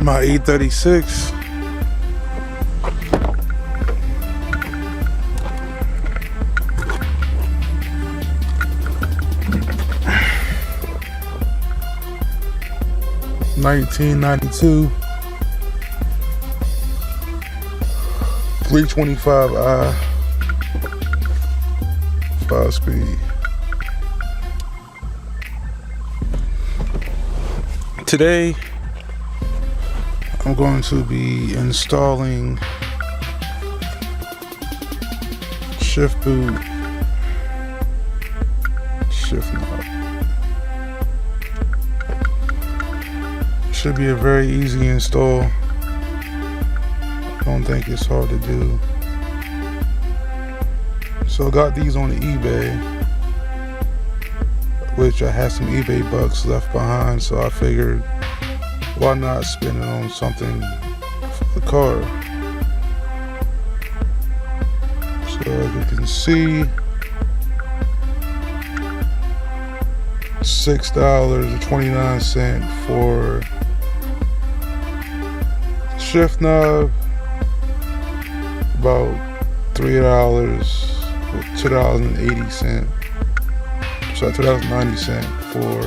My E36. $19.92. 325i 5-speed. Today I'm going to be installing shift boot, shift knob. Should be a very easy install. I don't think it's hard to do. So I got these on eBay, which I had some eBay bucks left behind, so I figured why not spend it on something for the car. So as you can see, $6.29 for shift knob, about $3 or $2.80. Sorry, $2.90 for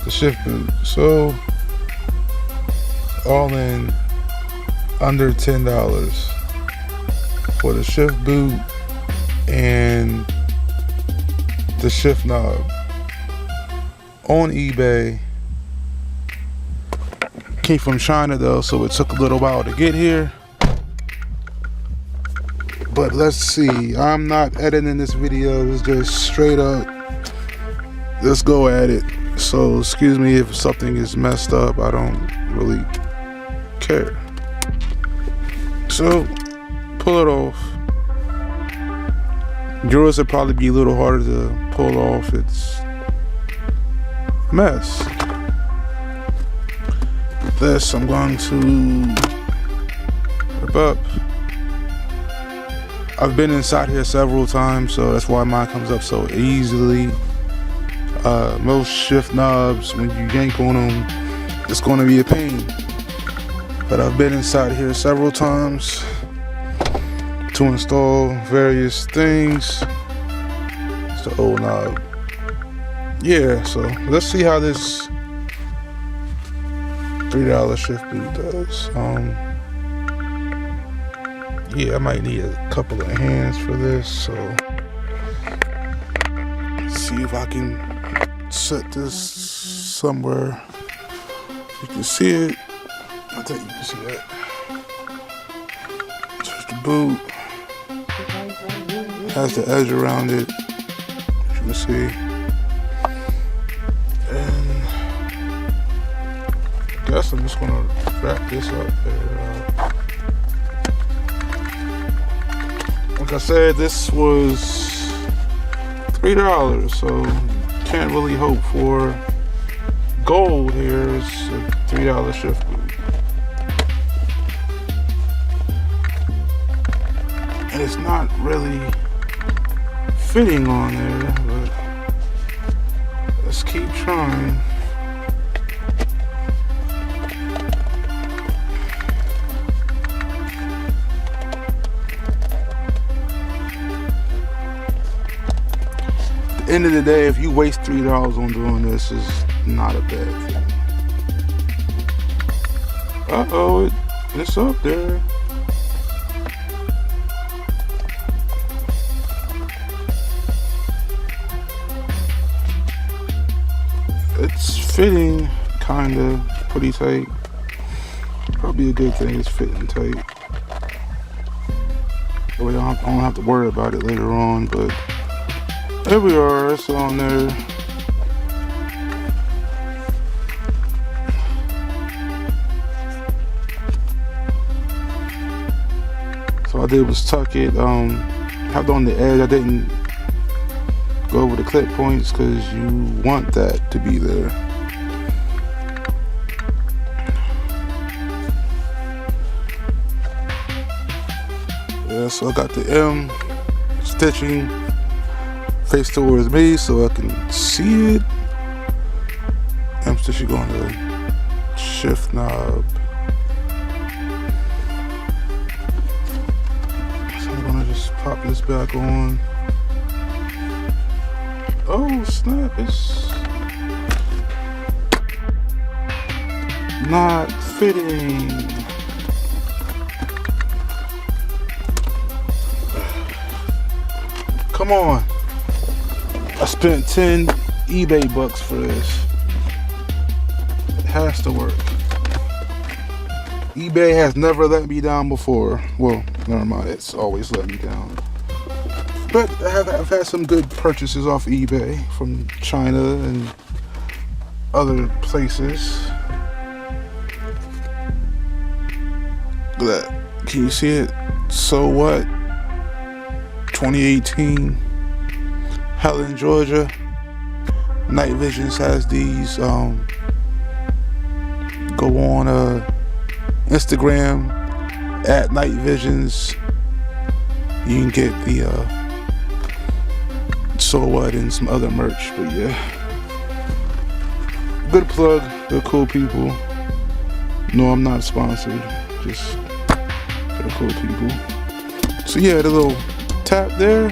the shift boot. So all in under $10 for the shift boot and the shift knob on eBay. Came from China though, so it took a little while to get here. But let's see, I'm not editing this video, it's just straight up, let's go at it. So excuse me if something is messed up, I don't really care. So pull it off. Yours would probably be a little harder to pull off, it's a mess. This I'm going to rip up. I've been inside here several times, so that's why mine comes up so easily. Most shift knobs, when you yank on them, it's going to be a pain. But I've been inside here several times to install various things. It's the old knob. Yeah, so let's see how this $3 shift boot does. Yeah, I might need a couple of hands for this, so let's see if I can set this somewhere you can see it. I think you can see that. There's the boot. Has the edge around it, as you can see. And I guess I'm just gonna wrap this up there. Like I said, this was $3, so can't really hope for gold here. It's a $3 shift boot. And it's not really fitting on there, but let's keep trying. End of the day, if you waste $3 on doing this, is not a bad thing. Uh-oh, it's up there. It's fitting kinda pretty tight. Probably a good thing it's fitting tight. That way I don't have to worry about it later on, but there we are, it's on there. So all I did was tuck it, have on the edge. I didn't go over the clip points because you want that to be there. Yeah, so I got the M stitching face towards me so I can see it. I'm stitching on the shift knob. So I'm gonna just pop this back on. Oh snap, it's not fitting. Come on. I spent 10 eBay bucks for this. It has to work. eBay has never let me down before. Well, never mind, it's always let me down. But I've had some good purchases off eBay from China and other places. Look at that. Can you see it? So what? 2018, Helen, Georgia. Night Visions has these. Go on Instagram at Night Visions. You can get the So What and some other merch. But yeah, good plug. They're cool people. No, I'm not sponsored. Just they're cool people. So yeah, the little tap there,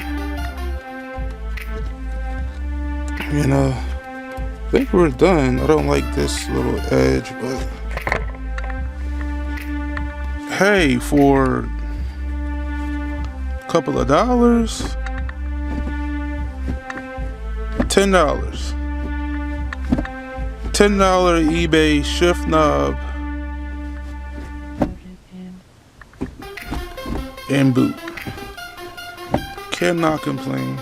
and I think we're done. I don't like this little edge, but hey, for a couple of dollars, $10 eBay shift knob and boot. Cannot complain.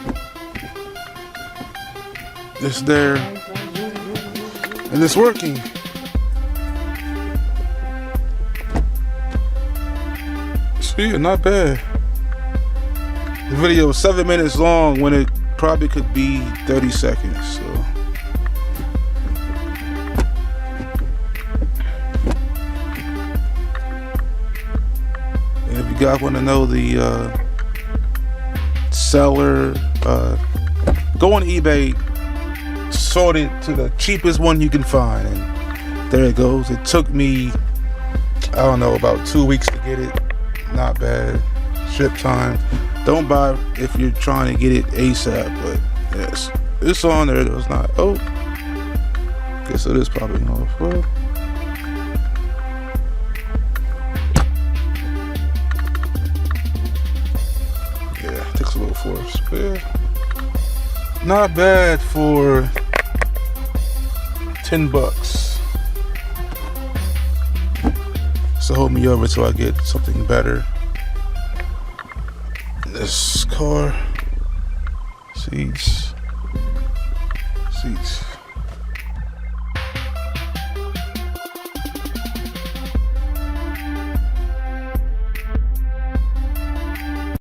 It's there and it's working. So yeah, not bad. The video was 7 minutes long when it probably could be 30 seconds. So and if you guys want to know the seller, go on eBay, sort it to the cheapest one you can find, and there it goes. It took me, I don't know, about 2 weeks to get it. Not bad. Ship time. Don't buy if you're trying to get it ASAP, but yes, it's on there. It was not. Oh, guess it is probably off. Well, yeah, it takes a little force, but yeah, not bad for 10 bucks. So hold me over till I get something better. This car, seats.